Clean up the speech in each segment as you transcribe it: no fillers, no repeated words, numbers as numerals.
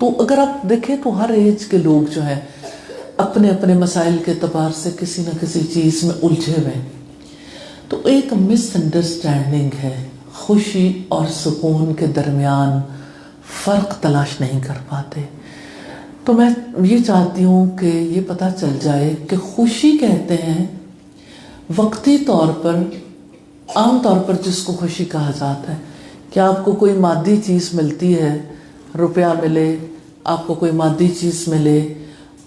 تو اگر آپ دیکھیں تو ہر ایج کے لوگ جو ہیں اپنے اپنے مسائل کے اعتبار سے کسی نہ کسی چیز میں الجھے ہوئے ہیں. تو ایک مس انڈرسٹینڈنگ ہے، خوشی اور سکون کے درمیان فرق تلاش نہیں کر پاتے. تو میں یہ چاہتی ہوں کہ یہ پتہ چل جائے کہ خوشی کہتے ہیں وقتی طور پر، عام طور پر جس کو خوشی کہا جاتا ہے کہ آپ کو کوئی مادی چیز ملتی ہے، روپیہ ملے، آپ کو کوئی مادی چیز ملے،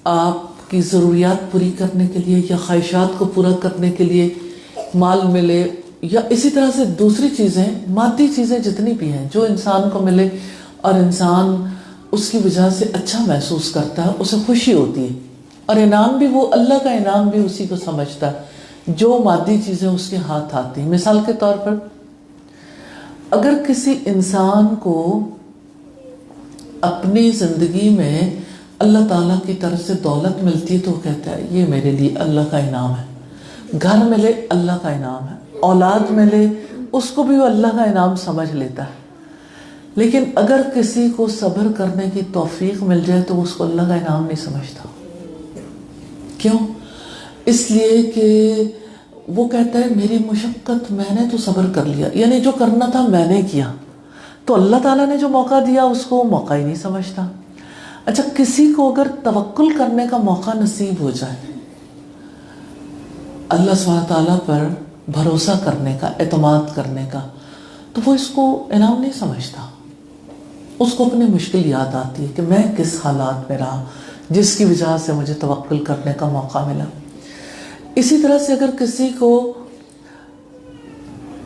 آپ کی ضروریات پوری کرنے کے لیے یا خواہشات کو پورا کرنے کے لیے مال ملے، یا اسی طرح سے دوسری چیزیں، مادی چیزیں جتنی بھی ہیں جو انسان کو ملے اور انسان اس کی وجہ سے اچھا محسوس کرتا ہے، اسے خوشی ہوتی ہے. اور انعام بھی وہ اللہ کا انعام بھی اسی کو سمجھتا ہے جو مادی چیزیں اس کے ہاتھ آتی ہیں. مثال کے طور پر اگر کسی انسان کو اپنی زندگی میں اللہ تعالیٰ کی طرف سے دولت ملتی ہے تو وہ کہتا ہے یہ میرے لیے اللہ کا انعام ہے. گھر ملے اللہ کا انعام ہے، اولاد ملے اس کو بھی وہ اللہ کا انعام سمجھ لیتا ہے. لیکن اگر کسی کو صبر کرنے کی توفیق مل جائے تو اس کو اللہ کا انعام نہیں سمجھتا. کیوں؟ اس لیے کہ وہ کہتا ہے میری مشقت، میں نے تو صبر کر لیا، یعنی جو کرنا تھا میں نے کیا. تو اللہ تعالیٰ نے جو موقع دیا اس کو موقع ہی نہیں سمجھتا. اچھا، کسی کو اگر توکل کرنے کا موقع نصیب ہو جائے، اللہ سبحانہ تعالیٰ پر بھروسہ کرنے کا، اعتماد کرنے کا، تو وہ اس کو انعام نہیں سمجھتا. اس کو اپنی مشکل یاد آتی ہے کہ میں کس حالات میں رہا جس کی وجہ سے مجھے توکل کرنے کا موقع ملا. اسی طرح سے اگر کسی کو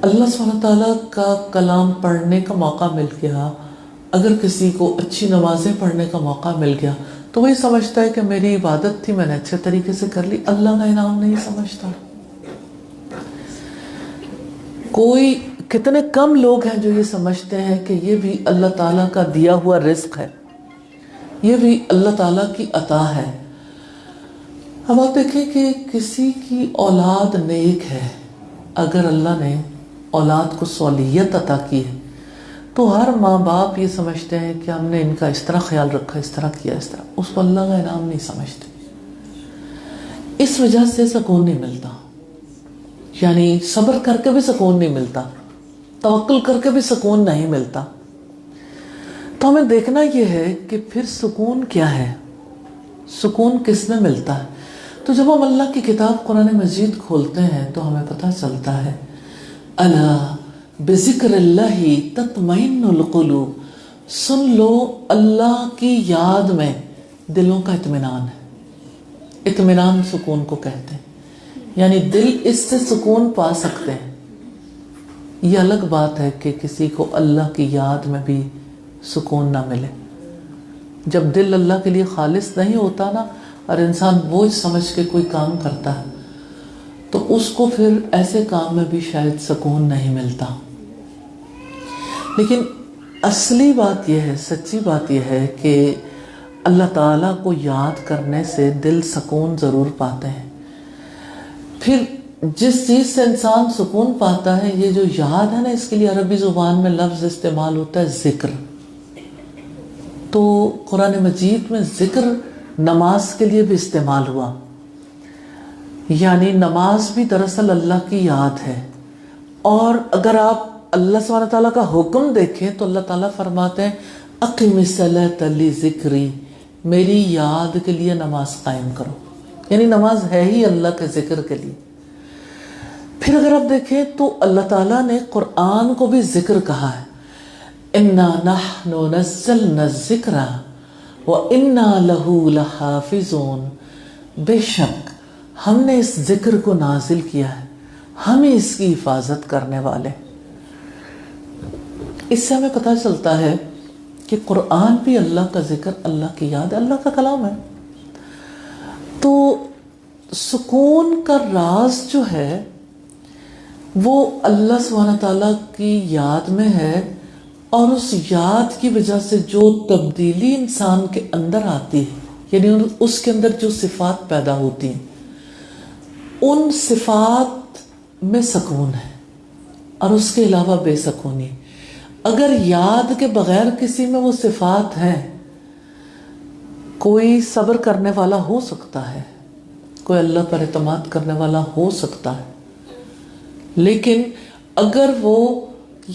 اللہ سبحانہ تعالیٰ کا کلام پڑھنے کا موقع مل گیا، اگر کسی کو اچھی نمازیں پڑھنے کا موقع مل گیا تو وہی سمجھتا ہے کہ میری عبادت تھی، میں نے اچھے طریقے سے کر لی. اللہ کا انعام نہیں سمجھتا. کوئی کتنے کم لوگ ہیں جو یہ سمجھتے ہیں کہ یہ بھی اللہ تعالیٰ کا دیا ہوا رزق ہے، یہ بھی اللہ تعالیٰ کی عطا ہے. اب آپ دیکھیں کہ کسی کی اولاد نیک ہے، اگر اللہ نے اولاد کو صالحیت عطا کی ہے تو ہر ماں باپ یہ سمجھتے ہیں کہ ہم نے ان کا اس طرح خیال رکھا، اس طرح کیا، اس طرح. اس کو اللہ کا انعام نہیں سمجھتے. اس وجہ سے سکون نہیں ملتا. یعنی صبر کر کے بھی سکون نہیں ملتا، توکل کر کے بھی سکون نہیں ملتا. تو ہمیں دیکھنا یہ ہے کہ پھر سکون کیا ہے، سکون کس میں ملتا ہے. تو جب ہم اللہ کی کتاب قرآن مجید کھولتے ہیں تو ہمیں پتہ چلتا ہے الا بذکر اللہ تطمئن القلوب. سن لو اللہ کی یاد میں دلوں کا اطمینان ہے. اطمینان سکون کو کہتے ہیں، یعنی دل اس سے سکون پا سکتے ہیں. یہ الگ بات ہے کہ کسی کو اللہ کی یاد میں بھی سکون نہ ملے. جب دل اللہ کے لیے خالص نہیں ہوتا نا، اور انسان بوجھ سمجھ کے کوئی کام کرتا ہے تو اس کو پھر ایسے کام میں بھی شاید سکون نہیں ملتا. لیکن اصلی بات یہ ہے، سچی بات یہ ہے کہ اللہ تعالیٰ کو یاد کرنے سے دل سکون ضرور پاتے ہیں. پھر جس چیز سے انسان سکون پاتا ہے، یہ جو یاد ہے نا، اس کے لیے عربی زبان میں لفظ استعمال ہوتا ہے ذکر. تو قرآن مجید میں ذکر نماز کے لیے بھی استعمال ہوا. یعنی نماز بھی دراصل اللہ کی یاد ہے. اور اگر آپ اللہ سبحانہ تعالیٰ کا حکم دیکھیں تو اللہ تعالیٰ فرماتے ہیں اقم الصلاۃ لذکری، میری یاد کے لیے نماز قائم کرو. یعنی نماز ہے ہی اللہ کے ذکر کے لیے. پھر اگر آپ دیکھیں تو اللہ تعالیٰ نے قرآن کو بھی ذکر کہا ہے. انا نحن نزلنا الذکر وانا لہ لحافظون. بے شک ہم نے اس ذکر کو نازل کیا ہے، ہم ہی اس کی حفاظت کرنے والے. اس سے ہمیں پتہ چلتا ہے کہ قرآن بھی اللہ کا ذکر، اللہ کی یاد، اللہ کا کلام ہے. تو سکون کا راز جو ہے وہ اللہ سبحانہ تعالیٰ کی یاد میں ہے. اور اس یاد کی وجہ سے جو تبدیلی انسان کے اندر آتی ہے، یعنی اس کے اندر جو صفات پیدا ہوتی ہیں، ان صفات میں سکون ہے اور اس کے علاوہ بے سکونی. اگر یاد کے بغیر کسی میں وہ صفات ہیں کوئی صبر کرنے والا ہو سکتا ہے، کوئی اللہ پر اعتماد کرنے والا ہو سکتا ہے، لیکن اگر وہ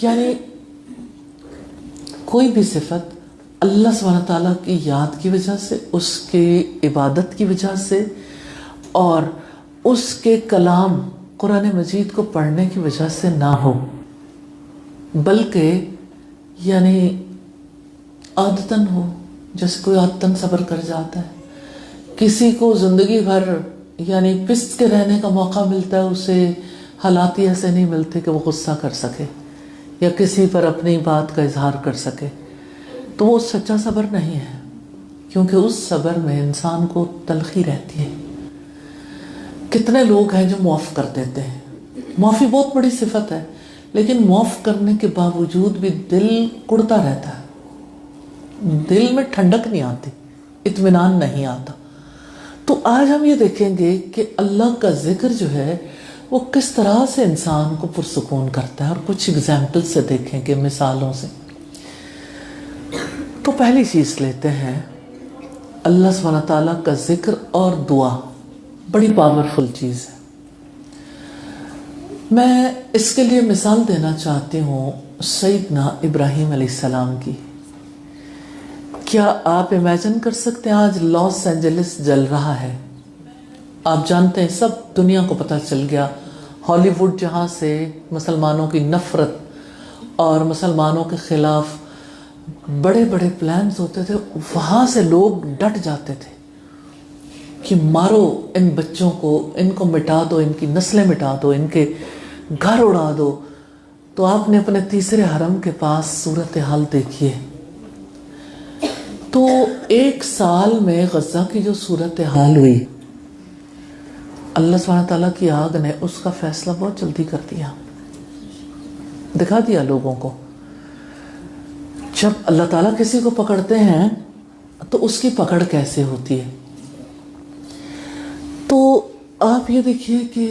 یعنی کوئی بھی صفت اللہ سبحانہ تعالیٰ کی یاد کی وجہ سے، اس کی عبادت کی وجہ سے اور اس کے کلام قرآن مجید کو پڑھنے کی وجہ سے نہ ہو، بلکہ یعنی عادتاً ہو، جیسے کوئی عادتاً صبر کر جاتا ہے، کسی کو زندگی بھر یعنی پست کے رہنے کا موقع ملتا ہے، اسے حالات ہی ایسے نہیں ملتے کہ وہ غصہ کر سکے یا کسی پر اپنی بات کا اظہار کر سکے، تو وہ سچا صبر نہیں ہے، کیونکہ اس صبر میں انسان کو تلخی رہتی ہے۔ کتنے لوگ ہیں جو معاف کر دیتے ہیں، معافی بہت بڑی صفت ہے، لیکن معاف کرنے کے باوجود بھی دل کڑتا رہتا ہے، دل میں ٹھنڈک نہیں آتی، اطمینان نہیں آتا۔ تو آج ہم یہ دیکھیں گے کہ اللہ کا ذکر جو ہے وہ کس طرح سے انسان کو پرسکون کرتا ہے، اور کچھ اگزامپل سے دیکھیں گے، مثالوں سے۔ تو پہلی چیز لیتے ہیں اللہ سبحانہ تعالیٰ کا ذکر اور دعا، بڑی پاورفل چیز ہے۔ میں اس کے لیے مثال دینا چاہتی ہوں سیدنا ابراہیم علیہ السلام کی۔ کیا آپ امیجن کر سکتے ہیں آج لاس اینجلس جل رہا ہے، آپ جانتے ہیں، سب دنیا کو پتہ چل گیا، ہالی ووڈ جہاں سے مسلمانوں کی نفرت اور مسلمانوں کے خلاف بڑے بڑے پلانز ہوتے تھے، وہاں سے لوگ ڈٹ جاتے تھے کہ مارو ان بچوں کو، ان کو مٹا دو، ان کی نسلیں مٹا دو، ان کے گھر اڑا دو۔ تو آپ نے اپنے تیسرے حرم کے پاس صورتحال دیکھی ہے۔ تو 1 سال میں غزہ کی جو صورتحال ہوئی، اللہ سبحانہ تعالیٰ کی آگ نے اس کا فیصلہ بہت جلدی کر دیا، دکھا دیا لوگوں کو۔ جب اللہ تعالیٰ کسی کو پکڑتے ہیں تو اس کی پکڑ کیسے ہوتی ہے۔ تو آپ یہ دیکھیے کہ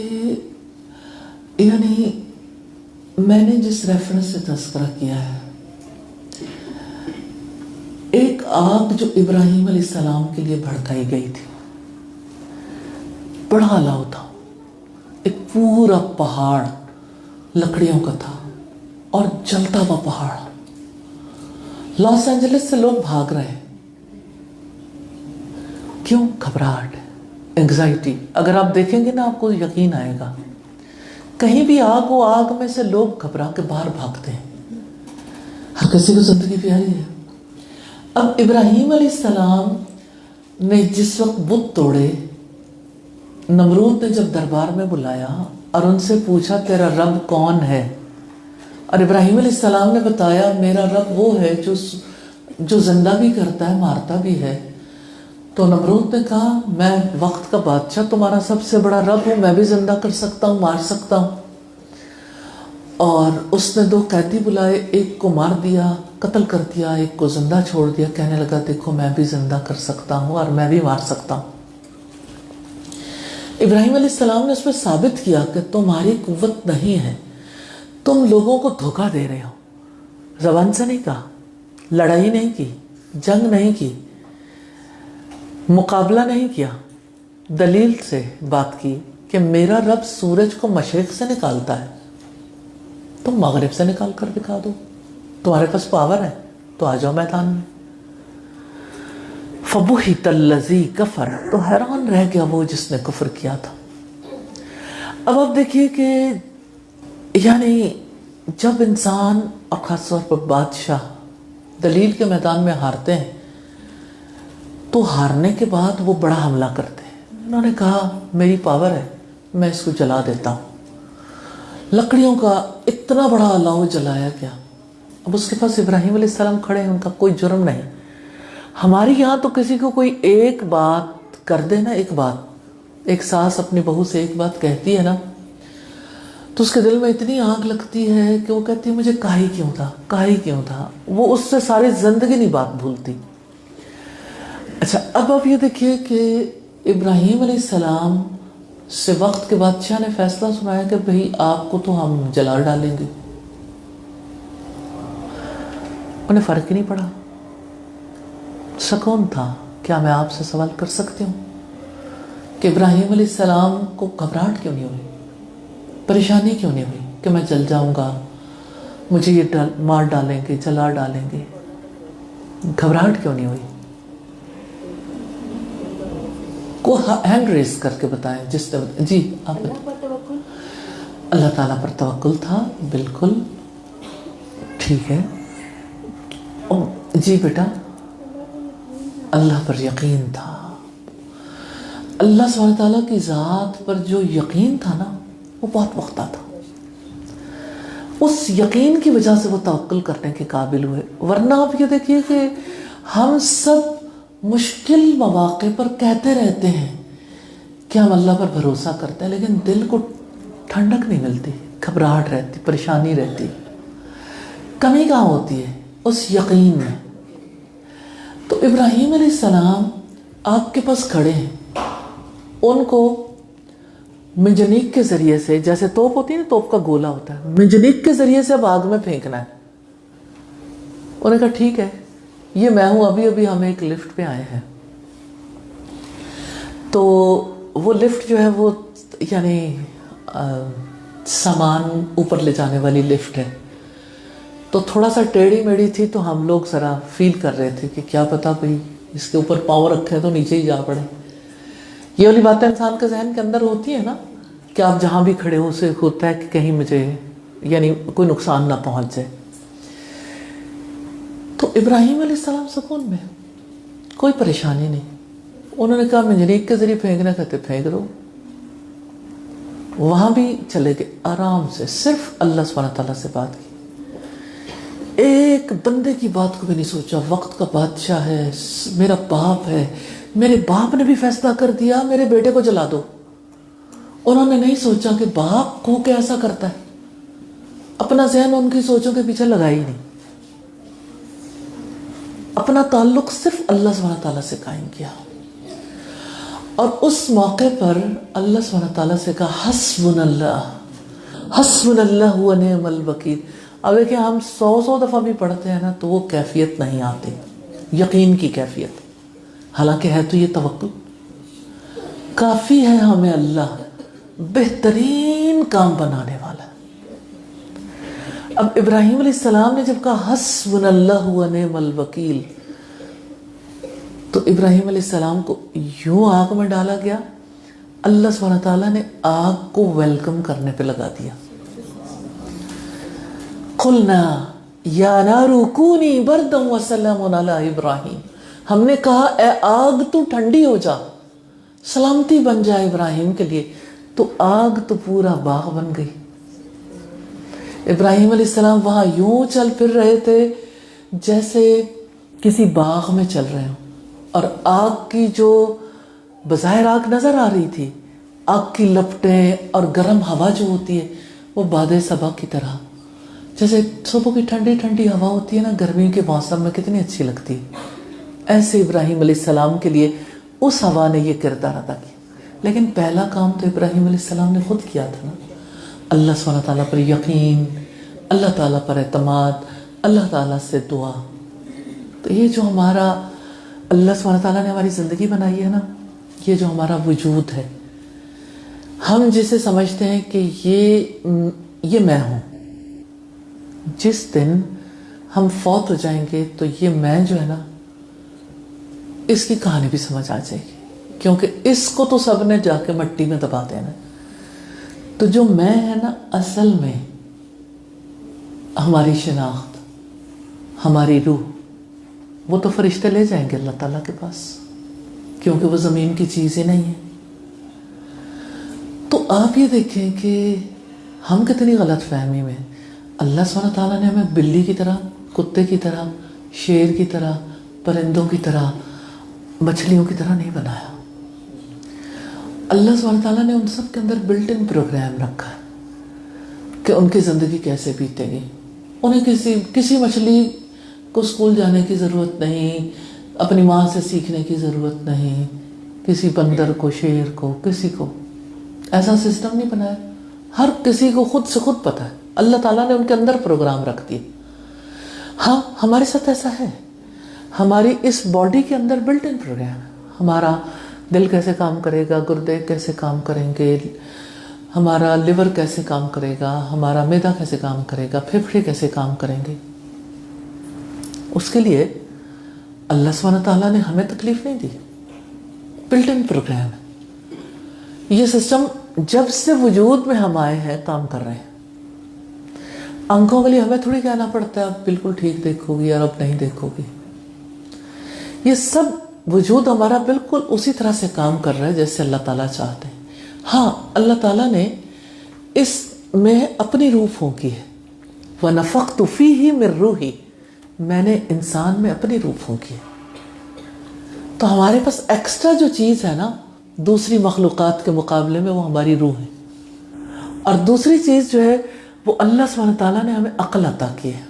یعنی میں نے جس ریفرنس سے تذکرہ کیا ہے، ایک آگ جو ابراہیم علیہ السلام کے لیے بھڑکائی گئی تھی، بڑا الاؤ تھا، ایک پورا پہاڑ لکڑیوں کا تھا اور جلتا ہوا پہاڑ۔ لاس اینجلس سے لوگ بھاگ رہے ہیں، کیوں؟ گھبراہٹ، انگزائٹی۔ اگر آپ دیکھیں گے نا آپ کو یقین آئے گا، کہیں بھی آگ ہو، آگ میں سے لوگ گھبرا کے باہر بھاگتے ہیں، ہر کسی کو زندگی پیاری ہے۔ اب ابراہیم علیہ السلام نے جس وقت بت توڑے، نمرود نے جب دربار میں بلایا اور ان سے پوچھا تیرا رب کون ہے، اور ابراہیم علیہ السلام نے بتایا میرا رب وہ ہے جو زندہ بھی کرتا ہے، مارتا بھی ہے، تو نمرود نے کہا میں وقت کا بادشاہ تمہارا سب سے بڑا رب ہوں، میں بھی زندہ کر سکتا ہوں، مار سکتا ہوں۔ اور اس نے 2 قیدی بلائے، ایک کو مار دیا، قتل کر دیا، ایک کو زندہ چھوڑ دیا، کہنے لگا دیکھو میں بھی زندہ کر سکتا ہوں اور میں بھی مار سکتا ہوں۔ ابراہیم علیہ السلام نے اس میں ثابت کیا کہ تمہاری قوت نہیں ہے، تم لوگوں کو دھوکہ دے رہے ہو۔ زبان سے نہیں کہا، لڑائی نہیں کی، جنگ نہیں کی، مقابلہ نہیں کیا، دلیل سے بات کی کہ میرا رب سورج کو مشرق سے نکالتا ہے، تم مغرب سے نکال کر دکھا دو، تمہارے پاس پاور ہے تو آ جاؤ میدان میں۔ فَبُهِتَ الَّذِي كَفَرَ، تو حیران رہ گیا وہ جس نے کفر کیا تھا۔ اب آپ دیکھیے کہ یعنی جب انسان اور خاص طور پر بادشاہ دلیل کے میدان میں ہارتے ہیں تو ہارنے کے بعد وہ بڑا حملہ کرتے ہیں۔ انہوں نے کہا میری پاور ہے، میں اس کو جلا دیتا ہوں۔ لکڑیوں کا اتنا بڑا الاؤ جلایا گیا۔ اب اس کے پاس ابراہیم علیہ السلام کھڑے ہیں، ان کا کوئی جرم نہیں۔ ہماری یہاں تو کسی کو کوئی ایک بات کر دے نا، ایک بات، ایک ساس اپنی بہو سے ایک بات کہتی ہے نا، تو اس کے دل میں اتنی آگ لگتی ہے کہ وہ کہتی ہے مجھے کاہی کیوں تھا، کاہی کیوں تھا، وہ اس سے ساری زندگی نہیں بات بھولتی۔ اچھا اب آپ یہ دیکھیے کہ ابراہیم علیہ السلام سے وقت کے بادشاہ نے فیصلہ سنایا کہ بھئی آپ کو تو ہم جلا ڈالیں گے، انہیں فرق ہی نہیں پڑا، سکون تھا، کیا میں آپ سے سوال کر سکتی ہوں کہ ابراہیم علیہ السلام کو گھبراہٹ کیوں نہیں ہوئی، پریشانی کیوں نہیں ہوئی کہ میں جل جاؤں گا، مجھے یہ مار ڈالیں گے، جلا ڈالیں گے؟ گھبراہٹ کیوں نہیں ہوئی؟ کو ہینڈ ریز کر کے بتائیں جس طرح. جی آپ اللہ تعالیٰ پر توکل تھا، بالکل ٹھیک ہے. جی بیٹا، اللہ پر یقین تھا. اللہ سبحانہ تعالیٰ کی ذات پر جو یقین تھا نا، وہ بہت پختہ تھا. اس یقین کی وجہ سے وہ توکل کرنے کے قابل ہوئے. ورنہ آپ یہ دیکھیے کہ ہم سب مشکل مواقع پر کہتے رہتے ہیں کہ ہم اللہ پر بھروسہ کرتے ہیں، لیکن دل کو ٹھنڈک نہیں ملتی، گھبراہٹ رہتی، پریشانی رہتی. کمی کہاں ہوتی ہے؟ اس یقین میں. تو ابراہیم علیہ السلام آپ کے پاس کھڑے ہیں، ان کو منجنیق کے ذریعے سے، جیسے توپ ہوتی ہے نا، توپ کا گولا ہوتا ہے، منجنیق کے ذریعے سے اب آگ میں پھینکنا ہے. انہوں نے کہا ٹھیک ہے، یہ میں ہوں، ابھی ہم ایک لفٹ پہ آئے ہیں. تو وہ لفٹ جو ہے وہ یعنی سامان اوپر لے جانے والی لفٹ ہے. تو تھوڑا سا ٹیڑھی میڑھی تھی، تو ہم لوگ ذرا فیل کر رہے تھے کہ کیا پتا بھئی اس کے اوپر پاؤں رکھے تو نیچے ہی جا پڑے. یہ والی باتیں انسان کے ذہن کے اندر ہوتی ہیں نا، کہ آپ جہاں بھی کھڑے ہو اسے ہوتا ہے کہ کہیں مجھے یعنی کوئی نقصان نہ پہنچ جائے. تو ابراہیم علیہ السلام سکون میں، کوئی پریشانی نہیں. انہوں نے کہا منجنیق کے ذریعے پھینکنا، کہتے پھینک دو. وہاں بھی چلے گئے آرام سے، صرف اللہ سبحانہ تعالیٰ سے بات کی. ایک بندے کی بات کو بھی نہیں سوچا. وقت کا بادشاہ ہے، میرا باپ ہے، میرے باپ نے بھی فیصلہ کر دیا میرے بیٹے کو جلا دو. انہوں نے نہیں سوچا کہ باپ کو کیسا کرتا ہے. اپنا ذہن ان کی سوچوں کے پیچھے لگا ہی نہیں. اپنا تعلق صرف اللہ سبحانہ تعالیٰ سے قائم کیا. اور اس موقع پر اللہ سبحانہ تعالیٰ سے کہا حسبنا اللہ و نعم الوکیل. اب دیکھیں ہم 100 دفعہ بھی پڑھتے ہیں نا تو وہ کیفیت نہیں آتی، یقین کی کیفیت. حالانکہ ہے تو یہ توکل. کافی ہے ہمیں اللہ، بہترین کام بنانے والا. اب ابراہیم علیہ السلام نے جب کہا حسبنا اللہ و نعم الوکیل، تو ابراہیم علیہ السلام کو یوں آگ میں ڈالا گیا. اللہ سبحانہ تعالیٰ نے آگ کو ویلکم کرنے پہ لگا دیا. قلنا یا نار کونی بردا وسلام علی ابراہیم. ہم نے کہا اے آگ تو ٹھنڈی ہو جا، سلامتی بن جائے ابراہیم کے لیے. تو آگ تو پورا باغ بن گئی. ابراہیم علیہ السلام وہاں یوں چل پھر رہے تھے جیسے کسی باغ میں چل رہے ہوں، اور آگ کی جو بظاہر آگ نظر آ رہی تھی، آگ کی لپٹیں اور گرم ہوا جو ہوتی ہے وہ باد صبا کی طرح، جیسے صبح کی ٹھنڈی ٹھنڈی ہوا ہوتی ہے نا گرمی کے موسم میں، کتنی اچھی لگتی ہے. ایسے ابراہیم علیہ السلام کے لیے اس ہوا نے یہ کردار ادا کیا. لیکن پہلا کام تو ابراہیم علیہ السلام نے خود کیا تھا نا، اللہ سبحانہ تعالیٰ پر یقین، اللہ تعالیٰ پر اعتماد، اللہ تعالیٰ سے دعا. تو یہ جو ہمارا اللہ سبحانہ تعالیٰ نے ہماری زندگی بنائی ہے نا، یہ جو ہمارا وجود ہے، ہم جسے سمجھتے ہیں کہ یہ میں ہوں، جس دن ہم فوت ہو جائیں گے تو یہ میں جو ہے نا، اس کی کہانی بھی سمجھ آ جائے گی. کیونکہ اس کو تو سب نے جا کے مٹی میں دبا دینا. تو جو میں ہے نا، اصل میں ہماری شناخت، ہماری روح، وہ تو فرشتے لے جائیں گے اللہ تعالیٰ کے پاس، کیونکہ وہ زمین کی چیز ہی نہیں ہے. تو آپ یہ دیکھیں کہ ہم کتنی غلط فہمی میں. اللہ سبحانہ تعالیٰ نے ہمیں بلی کی طرح، کتے کی طرح، شیر کی طرح، پرندوں کی طرح، مچھلیوں کی طرح نہیں بنایا. اللہ سبحانہ تعالیٰ نے ان سب کے اندر بلٹ ان پروگرام رکھا ہے کہ ان کی زندگی کیسے بیتے گی. انہیں کسی مچھلی کو اسکول جانے کی ضرورت نہیں، اپنی ماں سے سیکھنے کی ضرورت نہیں، کسی بندر کو، شیر کو، کسی کو ایسا سسٹم نہیں بنایا. ہر کسی کو خود سے خود پتہ ہے، اللہ تعالیٰ نے ان کے اندر پروگرام رکھ دیے. ہاں ہمارے ساتھ ایسا ہے، ہماری اس باڈی کے اندر بلٹ ان پروگرام ہے. ہمارا دل کیسے کام کرے گا، گردے کیسے کام کریں گے، ہمارا لیور کیسے کام کرے گا، ہمارا معدہ کیسے کام کرے گا، پھیپھڑے کیسے کام کریں گے. اس کے لیے اللہ سبحانہ تعالیٰ نے ہمیں تکلیف نہیں دی، بلٹ ان پروگرام ہے. یہ سسٹم جب سے وجود میں ہم آئے ہیں کام کر رہے ہیں. آنکھوں کے لیے ہمیں تھوڑی کہنا پڑتا ہے اب بالکل ٹھیک دیکھو گی اور اب نہیں دیکھو گی. یہ سب وجود ہمارا بالکل اسی طرح سے کام کر رہا ہے جیسے اللہ تعالیٰ چاہتے ہیں. ہاں، اللہ تعالیٰ نے اس میں اپنی روح پھونکی ہے. وَنَفَخْتُ فِيهِ مِن رُوحِي، میں نے انسان میں اپنی روح پھونکی ہے. تو ہمارے پاس ایکسٹرا جو چیز ہے نا دوسری مخلوقات کے مقابلے میں، وہ ہماری روح ہے. اور دوسری چیز جو ہے وہ اللہ سبحانہ تعالیٰ نے ہمیں عقل عطا کی ہے.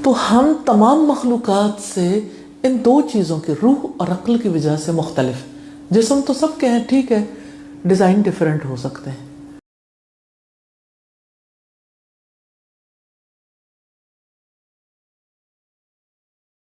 تو ہم تمام مخلوقات سے ان دو چیزوں کی، روح اور عقل کی وجہ سے مختلف. جسم تو سب کے ہیں، ٹھیک ہے، ڈیزائن ڈیفرنٹ ہو سکتے ہیں،